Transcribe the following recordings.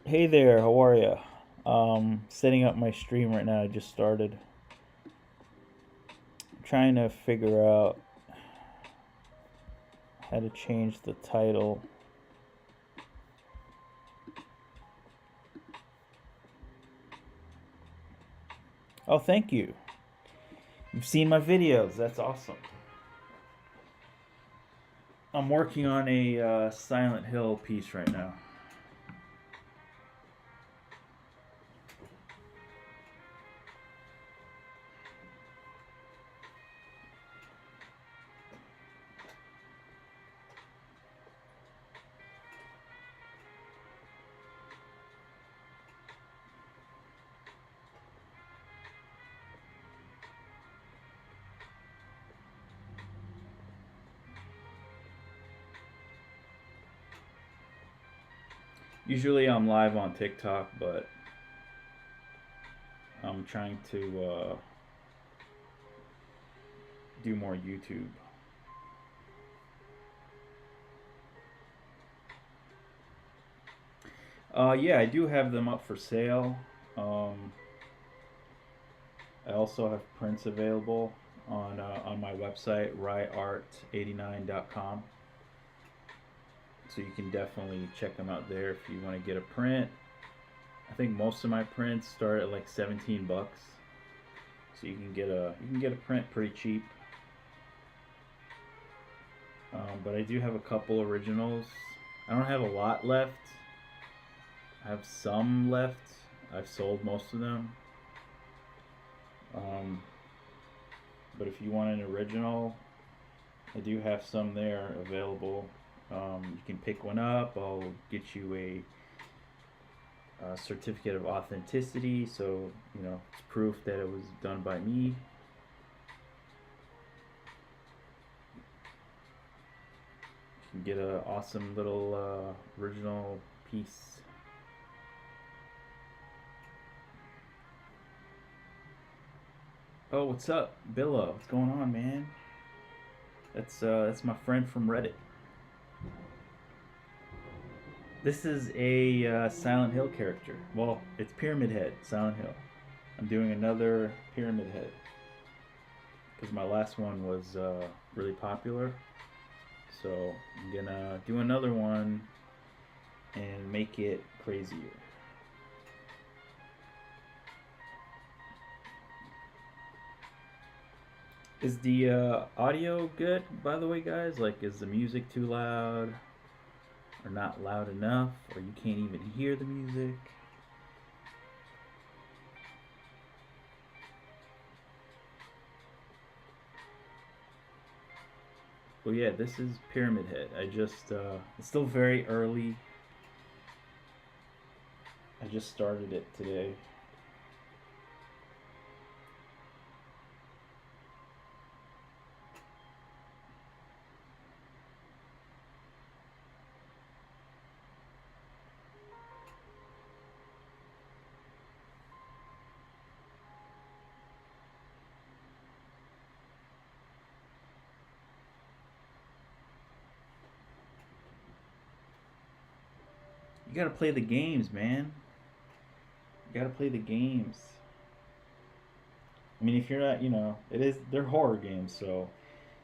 Hey there, how are ya? Setting up my stream right now. I just started trying to figure out how to change the title. Oh, thank you. You've seen my videos. That's awesome. I'm working on a Silent Hill piece right now. Usually I'm live on TikTok, but I'm trying to do more YouTube. Yeah, I do have them up for sale. Um, I also have prints available on my website, ryart89.com. So you can definitely check them out there if you want to get a print. I think most of my prints start at like 17 bucks. So you can get a print pretty cheap. But I do have a couple originals. I don't have a lot left. I have some left. I've sold most of them. Um, but if you want an original, I do have some there available. You can pick one up. I'll get you a certificate of authenticity, so it's proof that it was done by me. You can get an awesome little original piece. Oh, what's up, Billa? What's going on, man? That's my friend from Reddit. This is a Silent Hill character. Well, it's Pyramid Head, Silent Hill. I'm doing another Pyramid Head because my last one was really popular. So I'm gonna do another one and make it crazier. Is the audio good, by the way, guys? Like, is the music too loud or not loud enough, or you can't even hear the music? Well, yeah, this is Pyramid Head. It's still very early. I just started it today. You gotta play the games, man. You gotta play the games. I mean, if you're not, they're horror games, so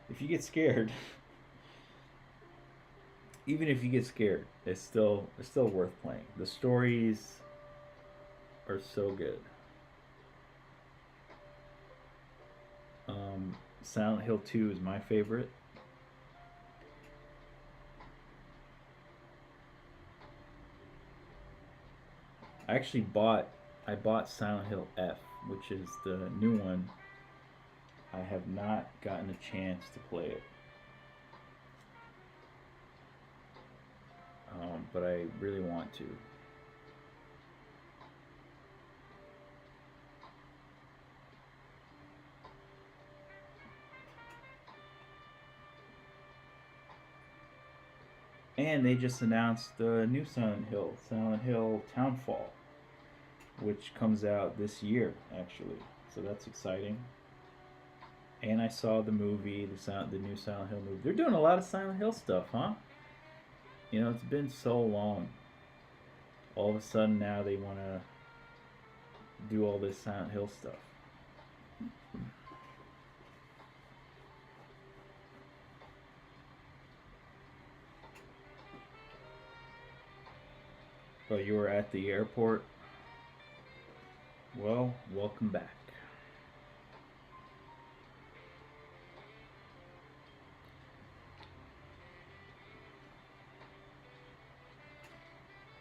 if you get scared, even if you get scared, it's still worth playing. The stories are so good. Silent Hill 2 is my favorite. I actually bought Silent Hill F, which is the new one. I have not gotten a chance to play it, but I really want to. And they just announced the new Silent Hill Townfall, which comes out this year actually. So that's exciting. And I saw the movie, the new Silent Hill movie. They're doing a lot of Silent Hill stuff, huh? It's been so long. all of a sudden now they want to do all this Silent Hill stuff. But you were at the airport. Well, welcome back.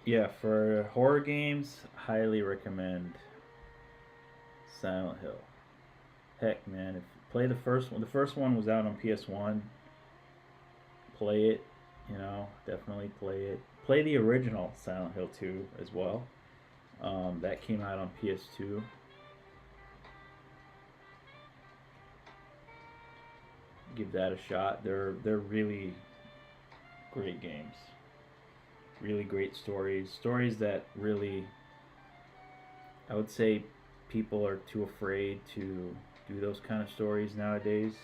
Yeah, for horror games, highly recommend Silent Hill. Heck, man, if you play the first one was out on PS1. Play it, definitely play it. Play the original Silent Hill 2 as well. That came out on PS2. Give that a shot. They're really great games. Really great stories. Stories that really, I would say, people are too afraid to do those kind of stories nowadays.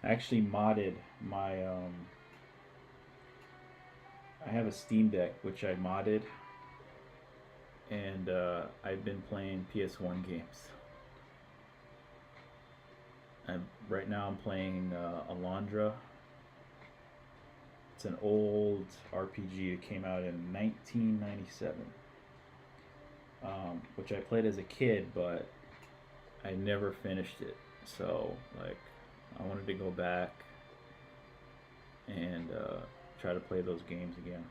I actually modded my I have a Steam Deck which I modded, and I've been playing PS1 games. Right now I'm playing Alondra. It's an old RPG. It came out in 1997, which I played as a kid, but I never finished it. So like, I wanted to go back and try to play those games again.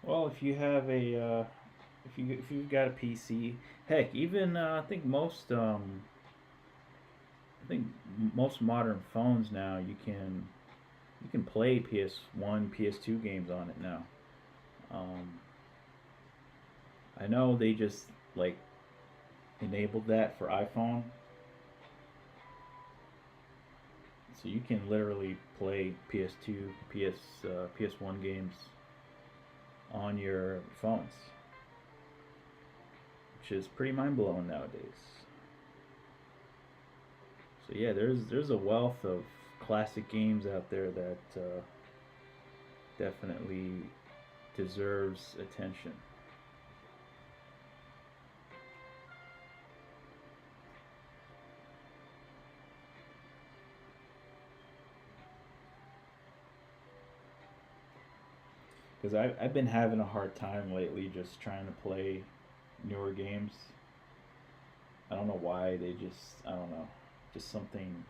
Well, if you have if you've got a PC, heck, even I think most modern phones now you can play PS1, PS2 games on it now. Um, I know they just like enabled that for iPhone, so you can literally play PS2, PS1 games on your phones, which is pretty mind blowing nowadays. So yeah, there's a wealth of classic games out there that definitely deserves attention. Because I've been having a hard time lately just trying to play newer games. I don't know why. I don't know, just something.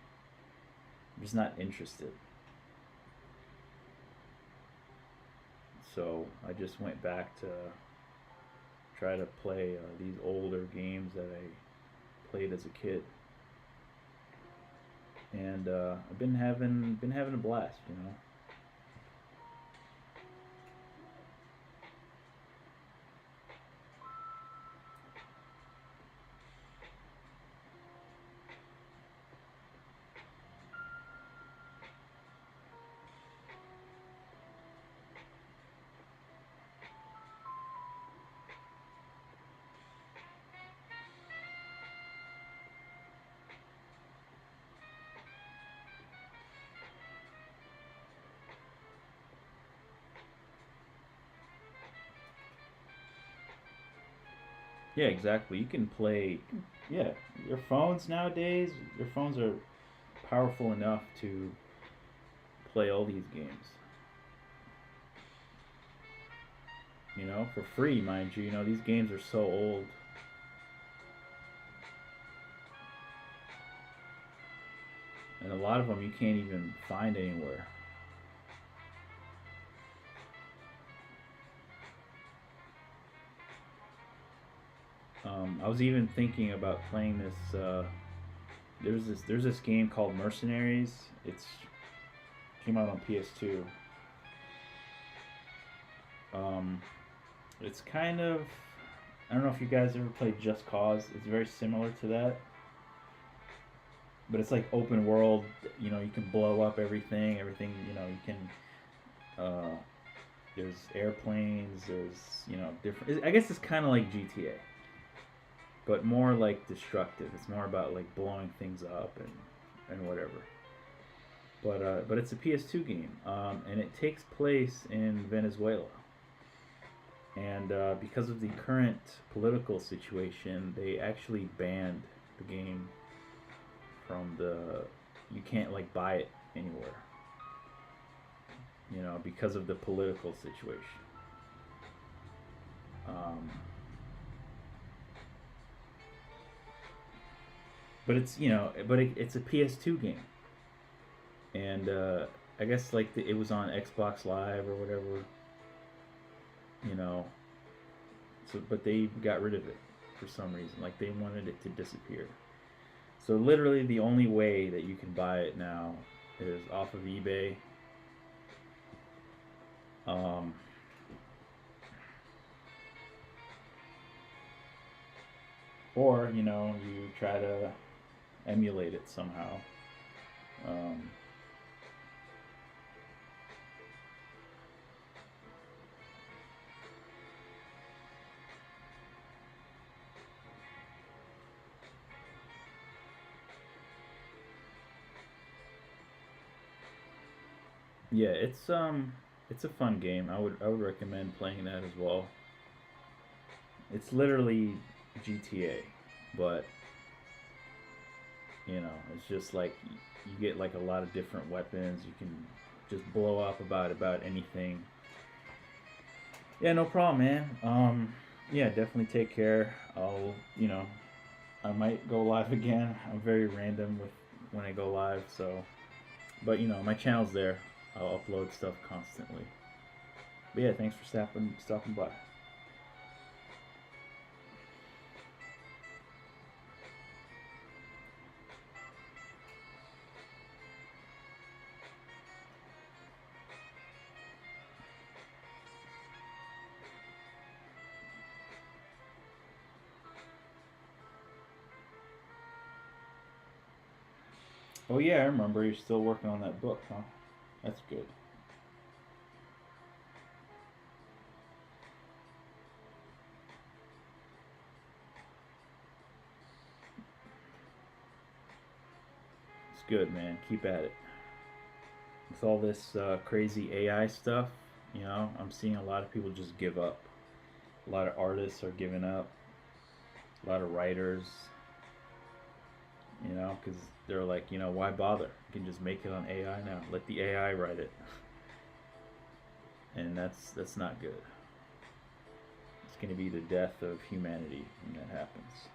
I'm just not interested. So I just went back to try to play these older games that I played as a kid, and I've been having a blast. Yeah, exactly. You can play. Yeah, your phones nowadays. Your phones are powerful enough to play all these games. For free, mind you. These games are so old, and a lot of them you can't even find anywhere. I was even thinking about playing this. There's this game called Mercenaries. It's came out on PS2. Um, it's kind of, I don't know if you guys ever played Just Cause. It's very similar to that, but it's like open world. You can blow up everything. Everything. You can. Uh, there's airplanes. There's different. I guess it's kind of like GTA, but more like destructive. It's more about like blowing things up and whatever. But it's a PS2 game, and it takes place in Venezuela. And because of the current political situation, they actually banned the game from the. You can't like buy it anywhere. Because of the political situation. Um, but it's a PS2 game, and I guess like it was on Xbox Live or whatever. You know, but they got rid of it for some reason. Like they wanted it to disappear. So literally, the only way that you can buy it now is off of eBay. Um, or you try to emulate it somehow. Um, yeah, it's a fun game. I would recommend playing that as well. It's literally GTA, but it's just like you get like a lot of different weapons. You can just blow up about anything. Yeah, no problem, man. Yeah, definitely take care. I might go live again. I'm very random with when I go live, so. But my channel's there. I'll upload stuff constantly. But yeah, thanks for stopping by. Oh yeah, I remember you're still working on that book, huh? That's good. It's good, man. Keep at it. With all this crazy AI stuff, I'm seeing a lot of people just give up. A lot of artists are giving up. A lot of writers, because they're like, why bother? You can just make it on AI now. Let the AI write it, and that's not good. It's going to be the death of humanity when that happens.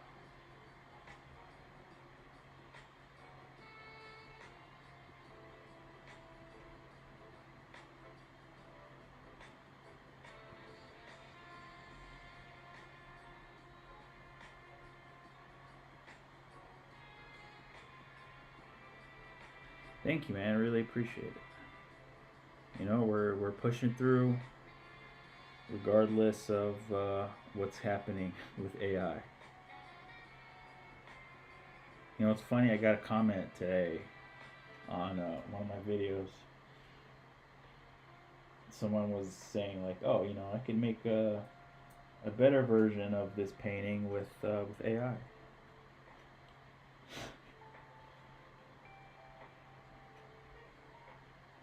Thank you, man. I really appreciate it. We're pushing through, regardless of what's happening with AI. It's funny. I got a comment today on one of my videos. Someone was saying like, "Oh, I can make a better version of this painting with AI."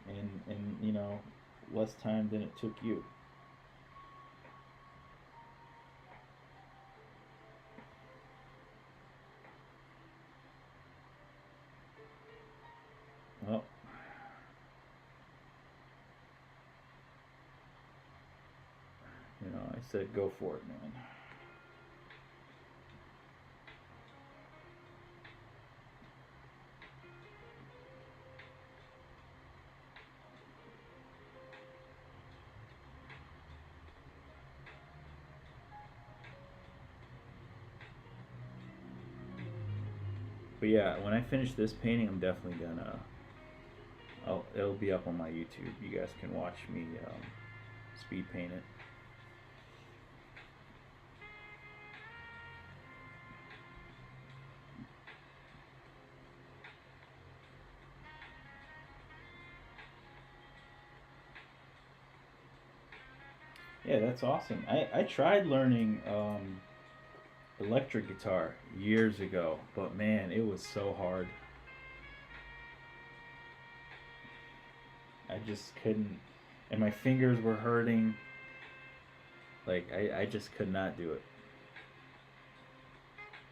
And less time than it took you. Well, I said go for it, man. But yeah, when I finish this painting, I'm definitely gonna. It'll be up on my YouTube. You guys can watch me speed paint it. Yeah, that's awesome. I tried learning electric guitar years ago, but man, it was so hard. I just couldn't, and my fingers were hurting. Like, I just could not do it.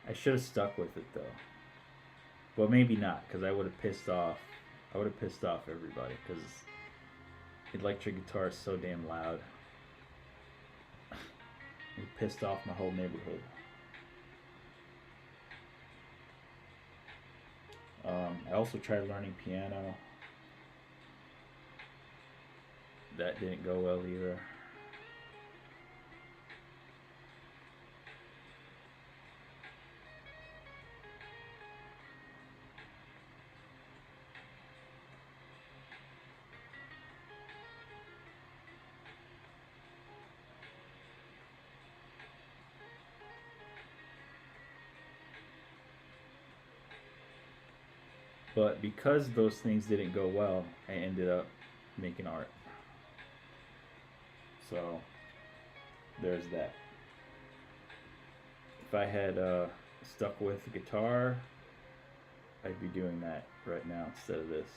I should have stuck with it though. Well, maybe not, because I would have pissed off. I would have pissed off everybody because electric guitar is so damn loud. It pissed off my whole neighborhood. I also tried learning piano. That didn't go well either. But because those things didn't go well, I ended up making art. So there's that. If I had stuck with guitar, I'd be doing that right now instead of this.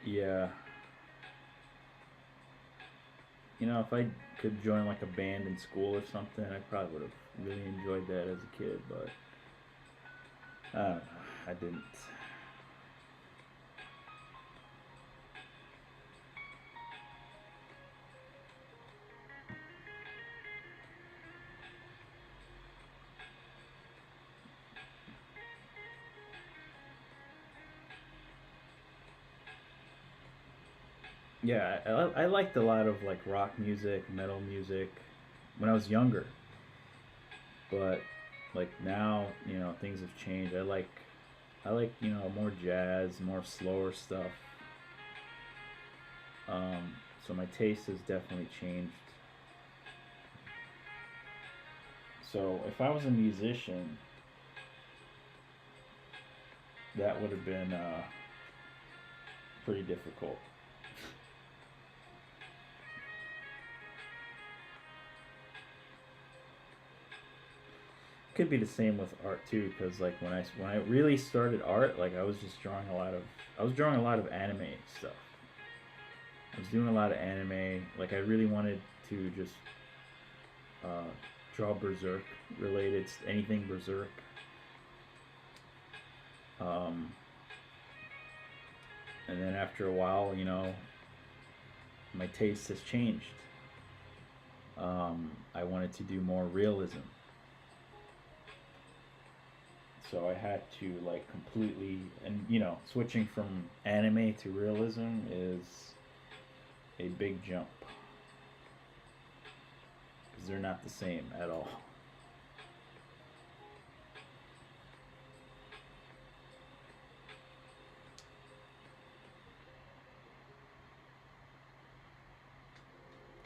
Yeah, if I could join like a band in school or something, I probably would have really enjoyed that as a kid. But I don't know, I didn't. Yeah, I liked a lot of like rock music, metal music when I was younger. But like now, things have changed. I like more jazz, more slower stuff. So my taste has definitely changed. So if I was a musician, that would have been pretty difficult. Could be the same with art too, because like when I really started art, like I was drawing a lot of anime stuff. I was doing a lot of anime. Like I really wanted to just uh, draw Berserk related, anything Berserk. Um, and then after a while, my taste has changed. I wanted to do more realism, so I had to like completely, and switching from anime to realism is a big jump because they're not the same at all.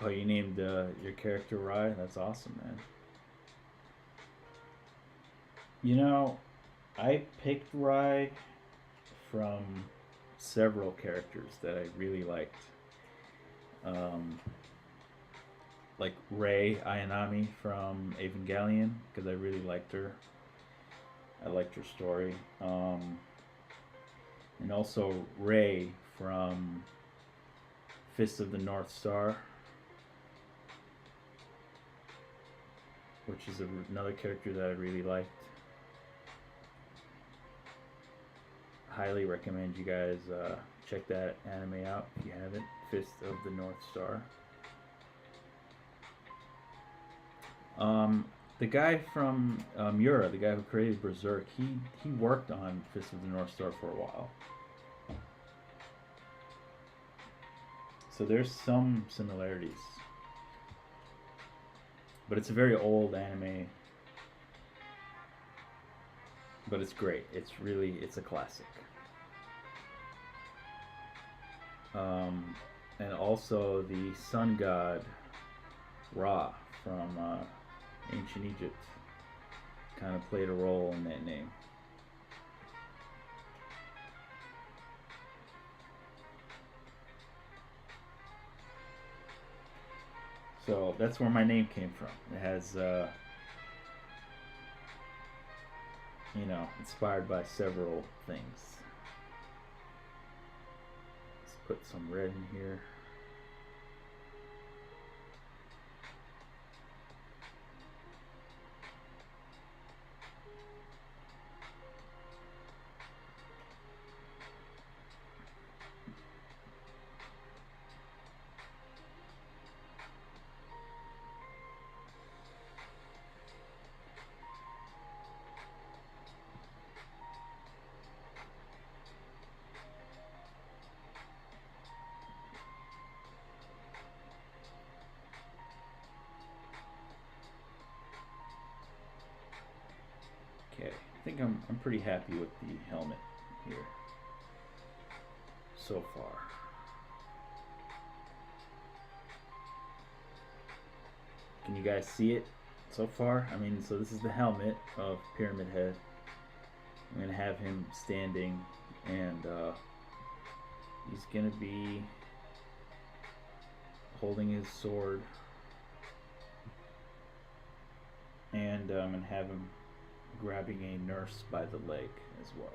Oh, you named your character Rai? That's awesome, man. You know, I picked Rai from several characters that I really liked. Um, like Rei Ayanami from Evangelion, because I really liked her. I liked her story. And also Rei from Fist of the North Star, which is another character that I really liked. Highly recommend you guys check that anime out if you haven't. Fist of the North Star. The guy from Mura, the guy who created Berserk, he worked on Fist of the North Star for a while. So there's some similarities. But it's a very old anime. But it's great. It's a classic. And also the sun god Ra from ancient Egypt kind of played a role in that name. So that's where my name came from. It has, inspired by several things. Let's put some red in here. Okay, I think I'm pretty happy with the helmet here so far. Can you guys see it so far? I mean, so this is the helmet of Pyramid Head. I'm gonna have him standing, and he's gonna be holding his sword, and I'm gonna have him grabbing a nurse by the leg as well.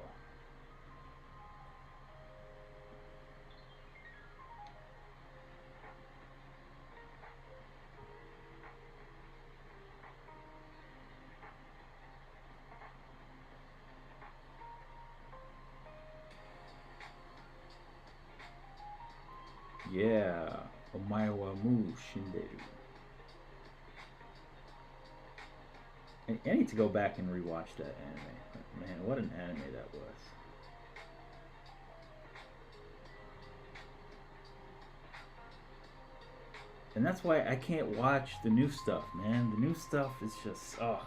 Yeah, Omaewa Mu Shinderu. I need to go back and rewatch that anime. Man, what an anime that was. And that's why I can't watch the new stuff, man. The new stuff is just, ugh.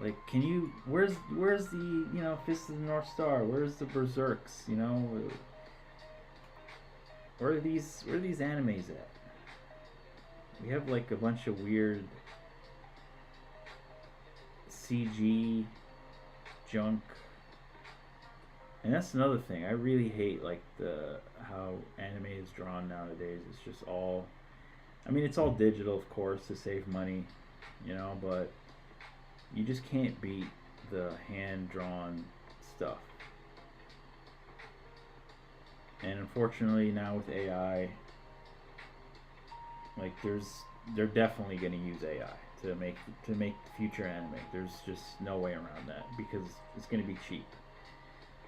Like, can you? Where's the Fist of the North Star? Where's the Berserks? Where are these animes at? We have like a bunch of weird CG junk, and that's another thing. I really hate like how anime is drawn nowadays. It's just all, I mean, it's all digital, of course, to save money, but you just can't beat the hand-drawn stuff. And unfortunately, now with AI, like they're definitely going to use AI to make future anime. There's just no way around that because it's going to be cheap.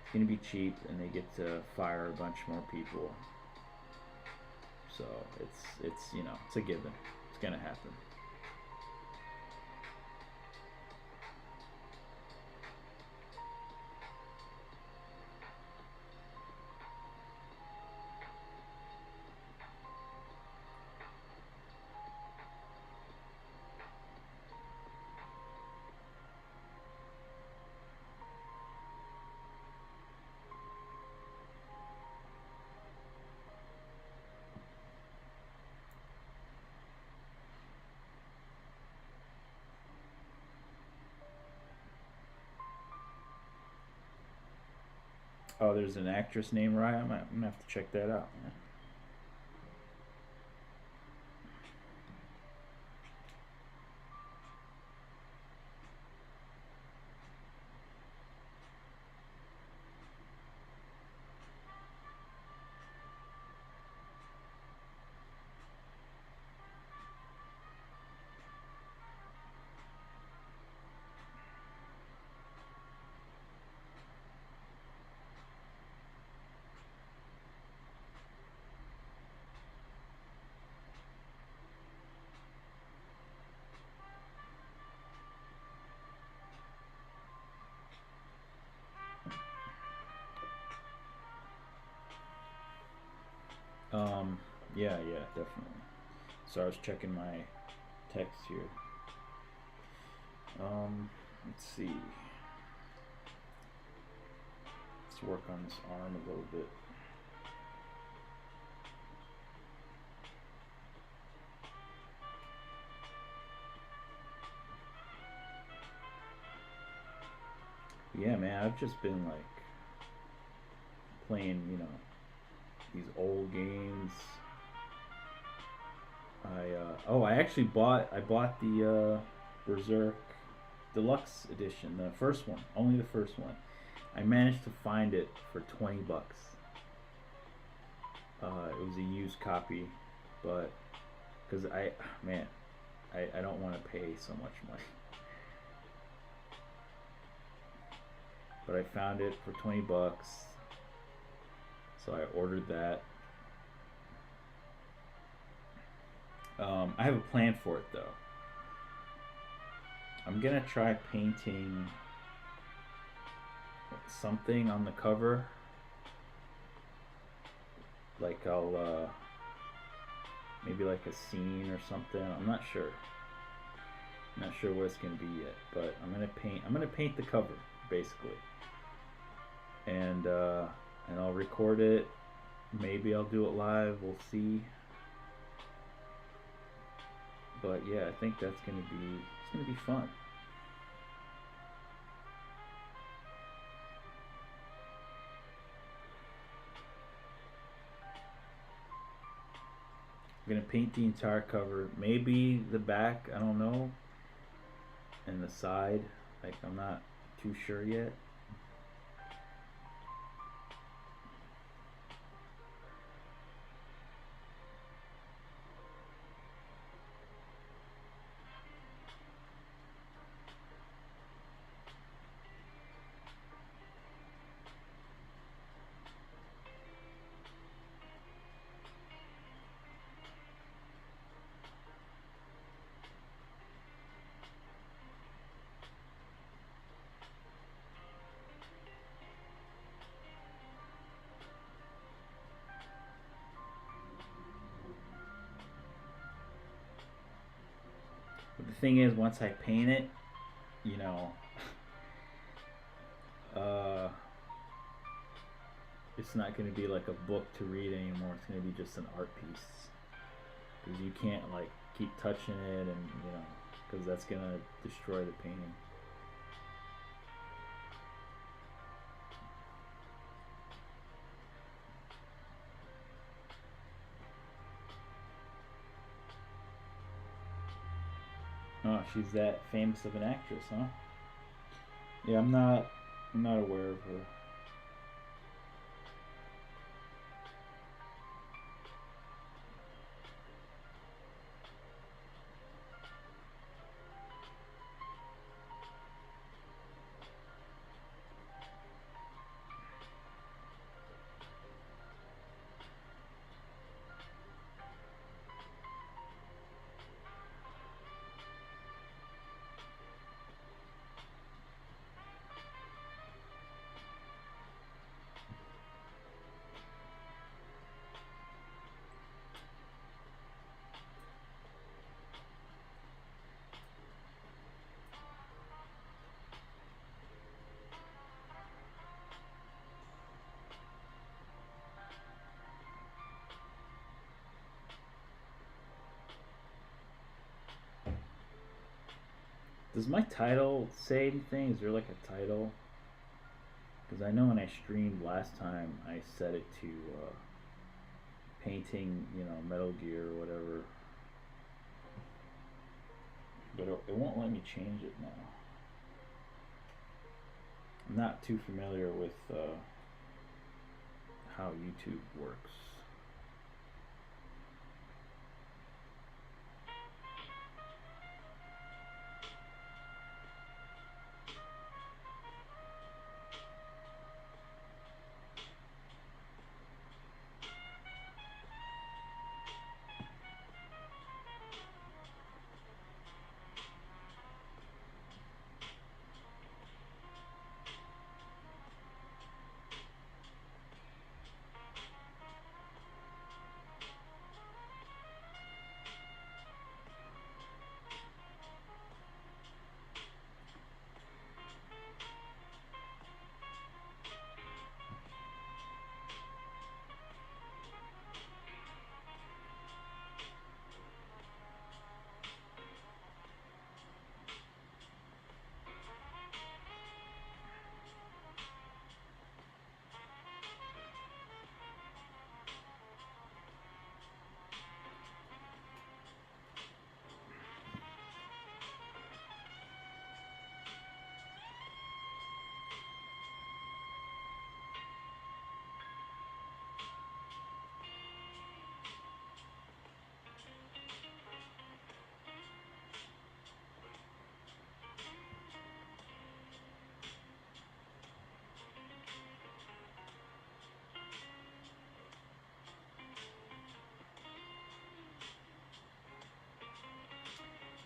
It's going to be cheap, and they get to fire a bunch more people. So it's a given. It's going to happen. Oh, there's an actress named Raya. I'm gonna have to check that out, man. Um, yeah, yeah, definitely. So I was checking my text here. Let's see. Let's work on this arm a little bit. Yeah, man, I've just been like playing, these old games. I actually bought the Berserk Deluxe Edition, the first one, only the first one. I managed to find it for $20. It was a used copy, but because man, I don't want to pay so much money. But I found it for $20, so I ordered that. I have a plan for it though. I'm gonna try painting something on the cover. Like maybe like a scene or something. I'm not sure. I'm not sure what it's gonna be yet, but I'm gonna paint the cover basically, and I'll record it. Maybe I'll do it live. We'll see. But yeah, I think it's gonna be fun. I'm gonna paint the entire cover, maybe the back, I don't know, and the side. Like I'm not too sure yet. But the thing is, once I paint it, you know, uh, it's not going to be like a book to read anymore. It's going to be just an art piece because you can't like keep touching it, and because that's going to destroy the painting. Oh, she's that famous of an actress, huh? Yeah, I'm not aware of her. Does my title say anything? Is there like a title? Because I know when I streamed last time, I set it to painting, Metal Gear or whatever. But it won't let me change it now. I'm not too familiar with how YouTube works.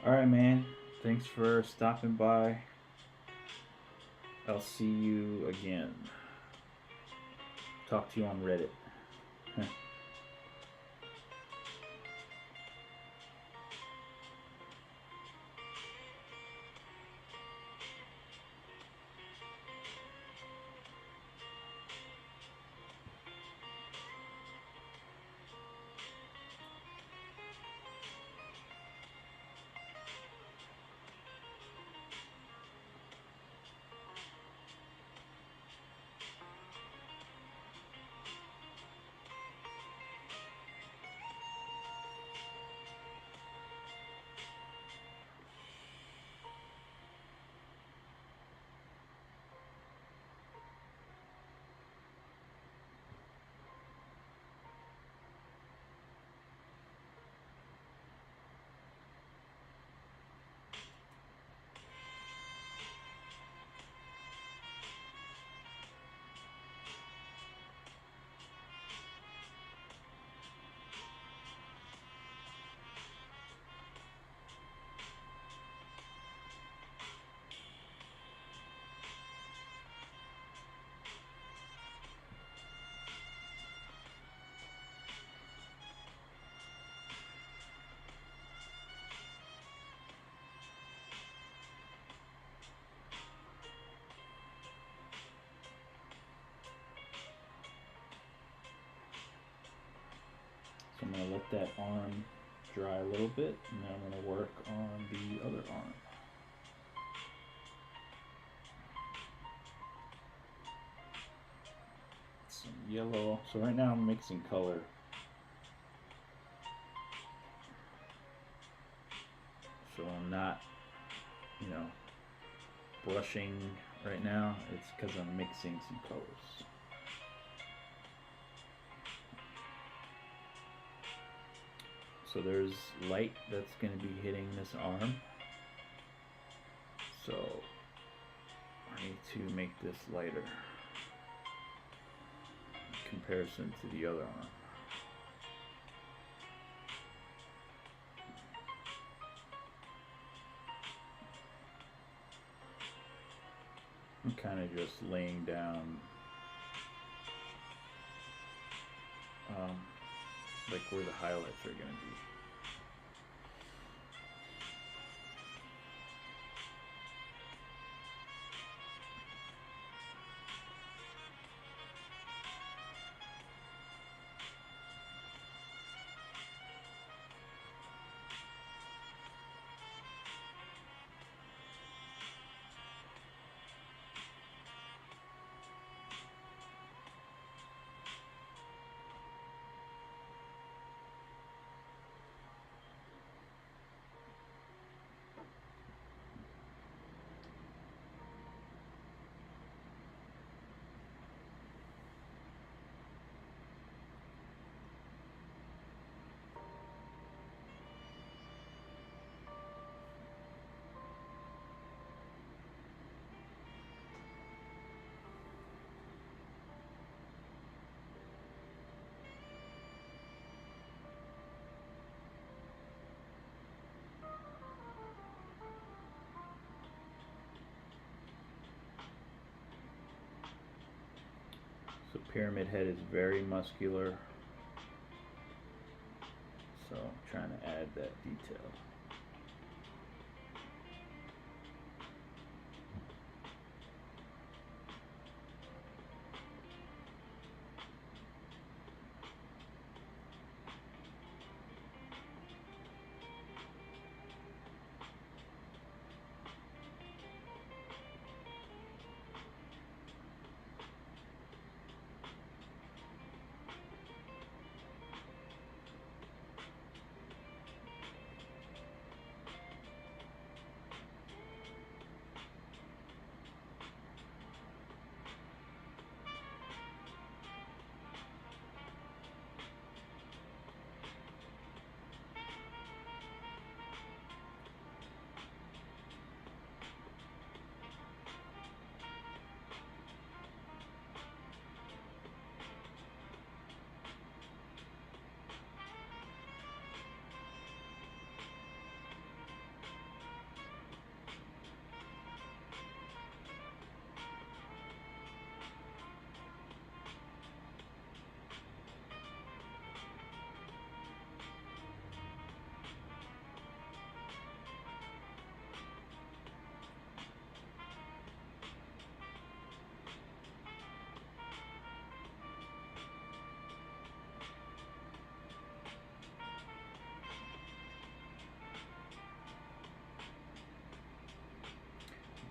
Alright, man. Thanks for stopping by. I'll see you again. Talk to you on Reddit. So I'm going to let that arm dry a little bit, and then I'm going to work on the other arm. Some yellow. So right now I'm mixing color. So I'm not, brushing right now. It's because I'm mixing some colors. So there's light that's going to be hitting this arm. So I need to make this lighter in comparison to the other arm. I'm kind of just laying down like where the highlights are going to be. Pyramid Head is very muscular, so I'm trying to add that detail.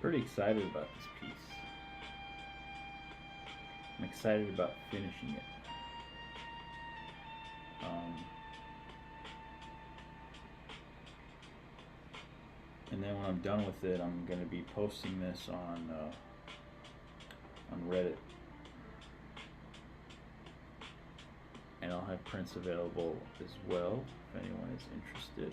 Pretty excited about this piece. I'm excited about finishing it. And then when I'm done with it, I'm going to be posting this on Reddit, and I'll have prints available as well if anyone is interested.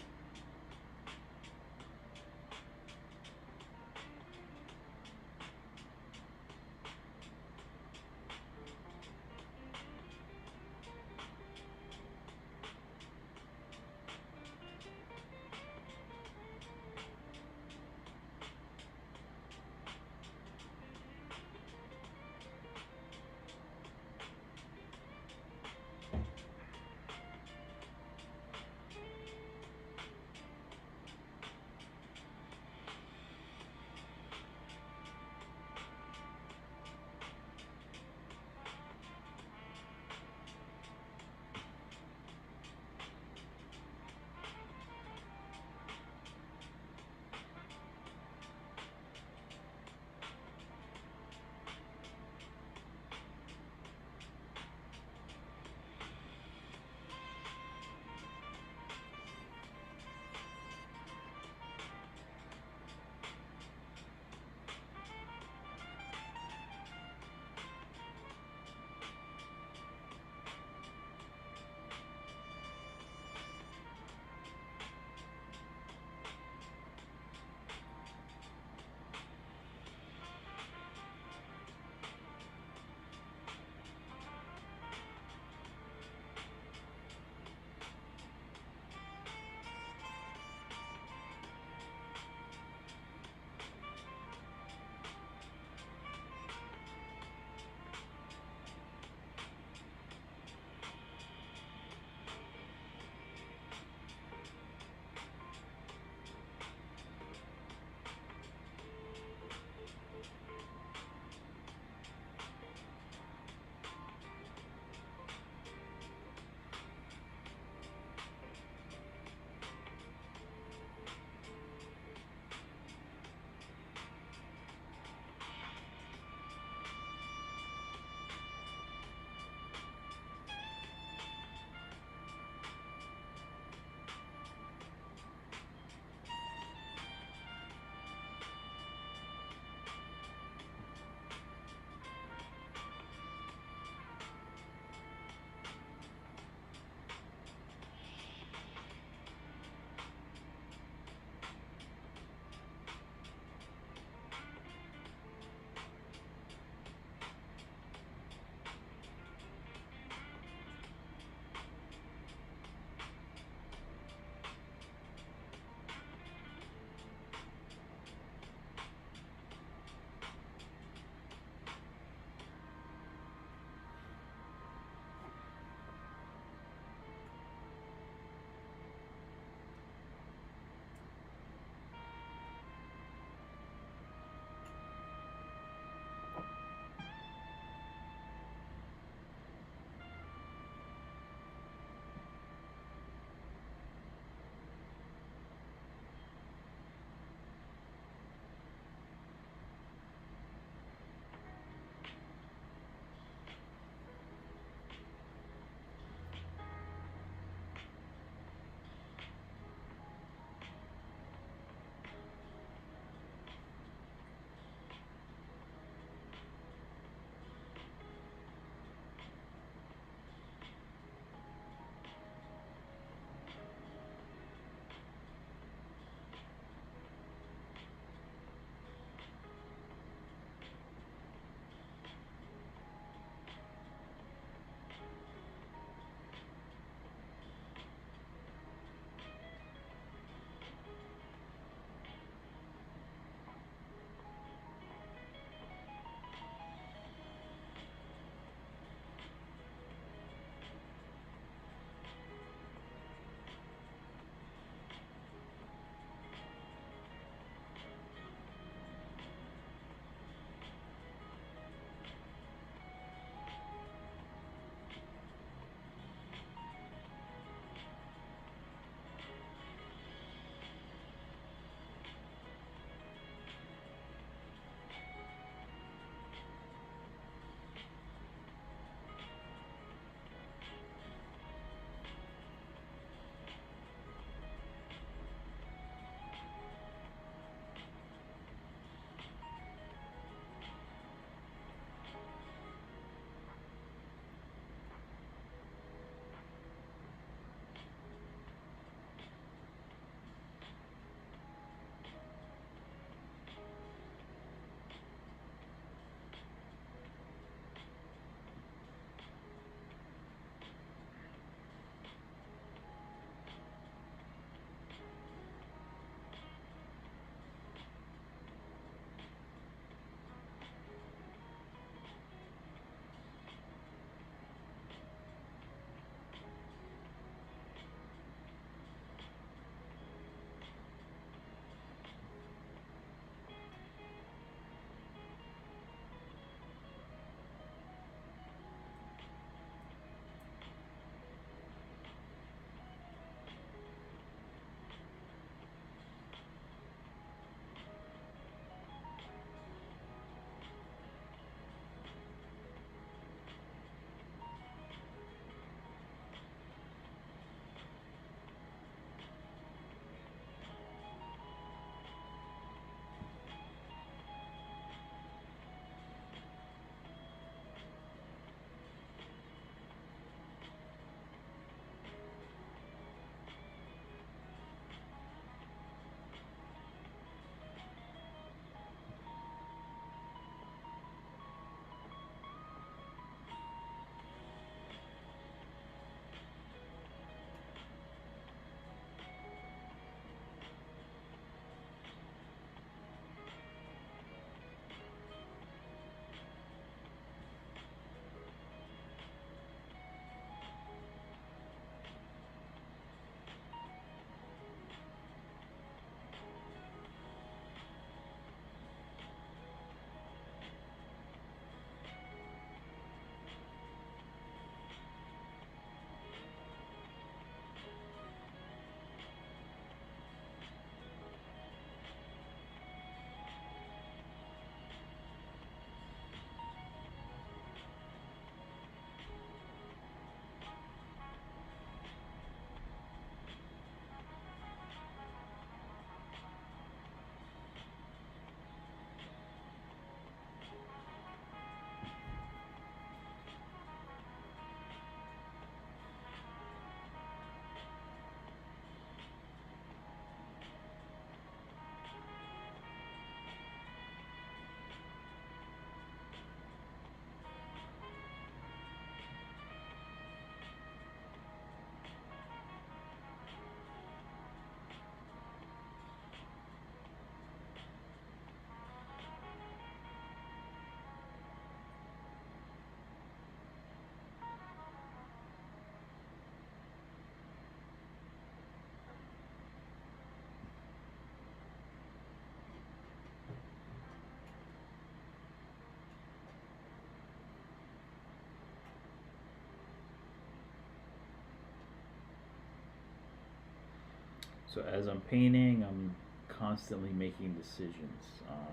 So as I'm painting, I'm constantly making decisions on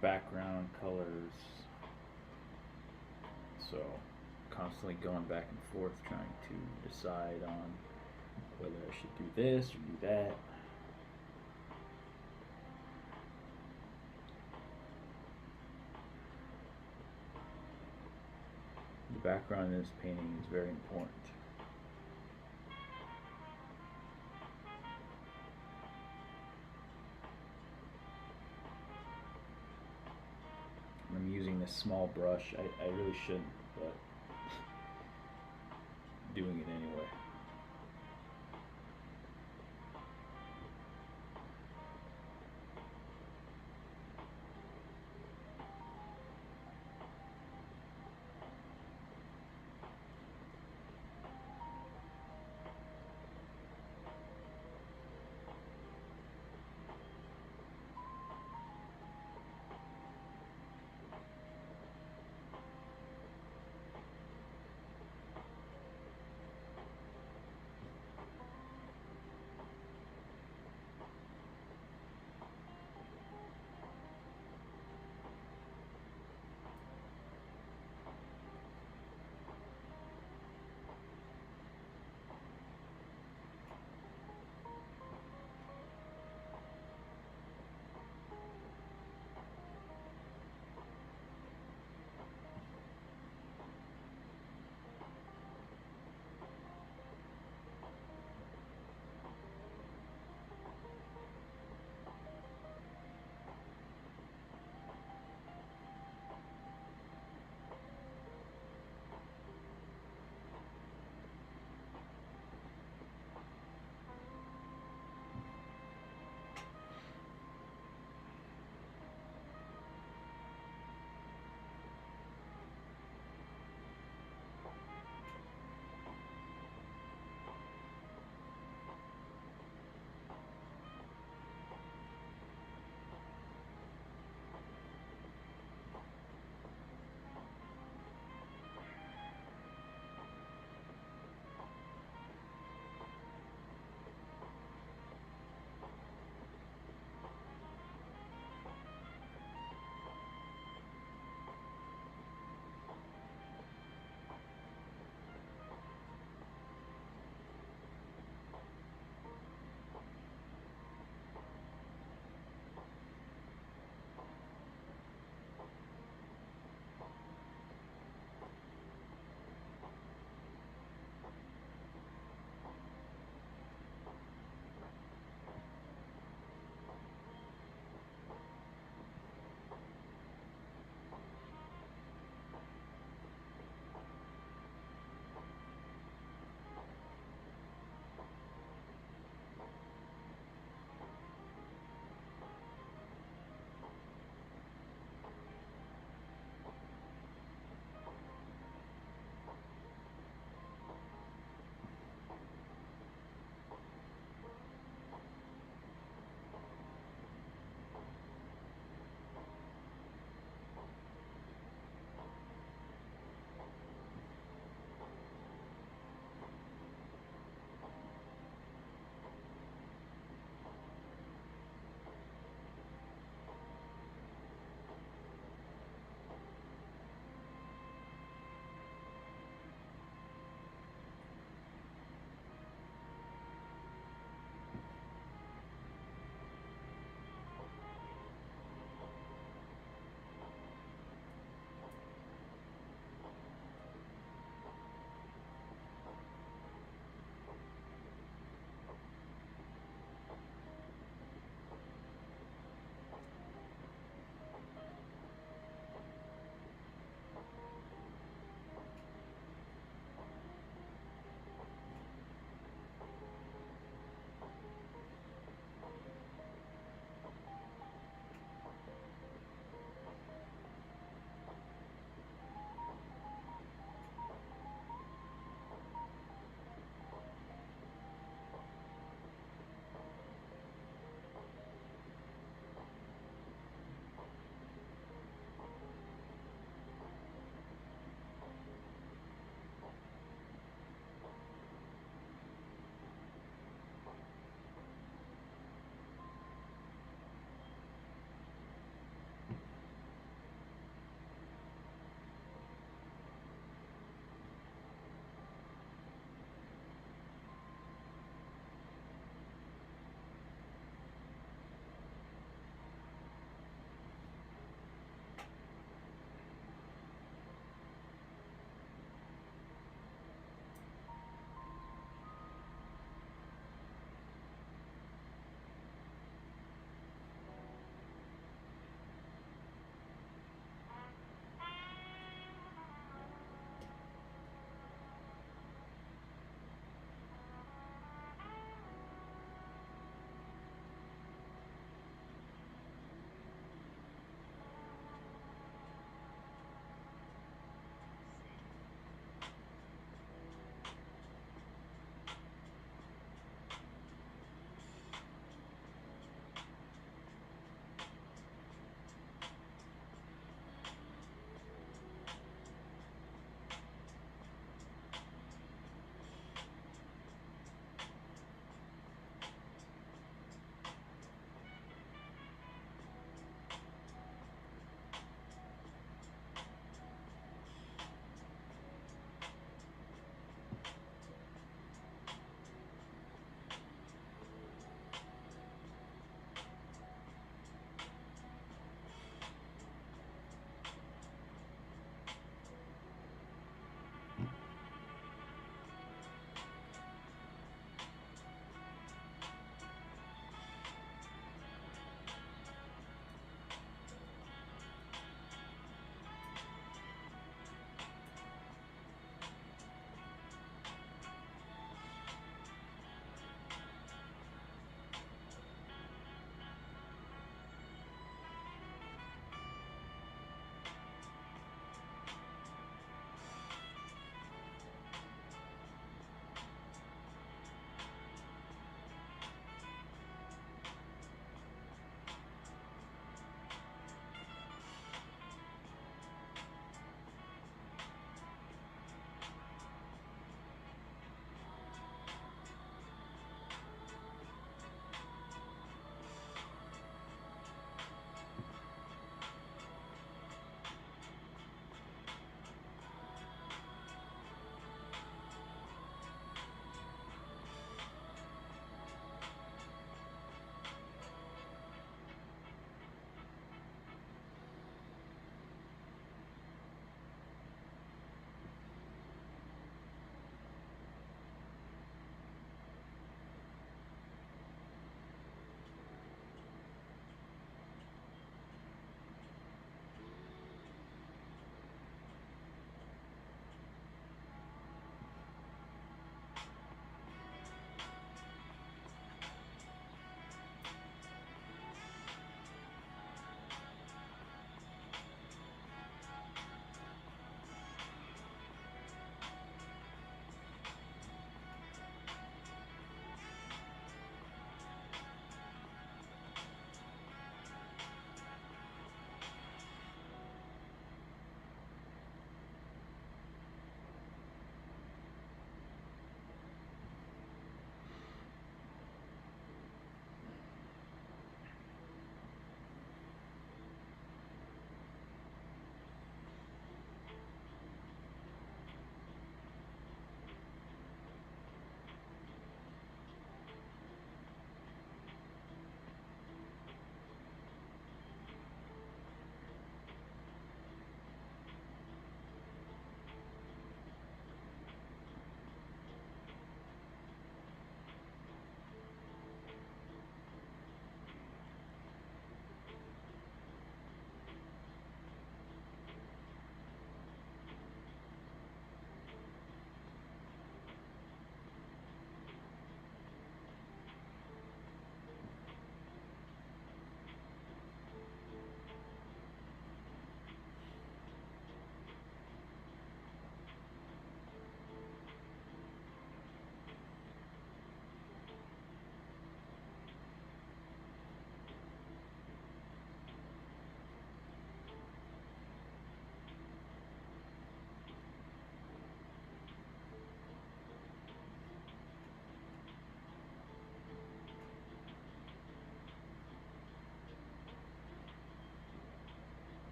background colors. So constantly going back and forth trying to decide on whether I should do this or do that. The background in this painting is very important. I'm using this small brush. I really shouldn't, but doing it anyway.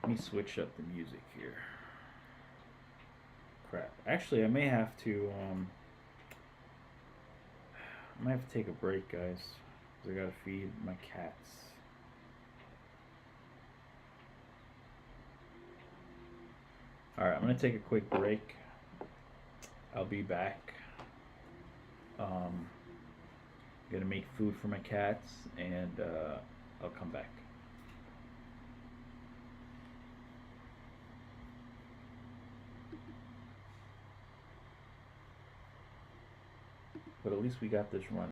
Let me switch up the music here. Crap. Actually, I may have to take a break, guys. 'Cause I gotta feed my cats. Alright, I'm gonna take a quick break. I'll be back. Gonna make food for my cats, and I'll come back. But at least we got this run.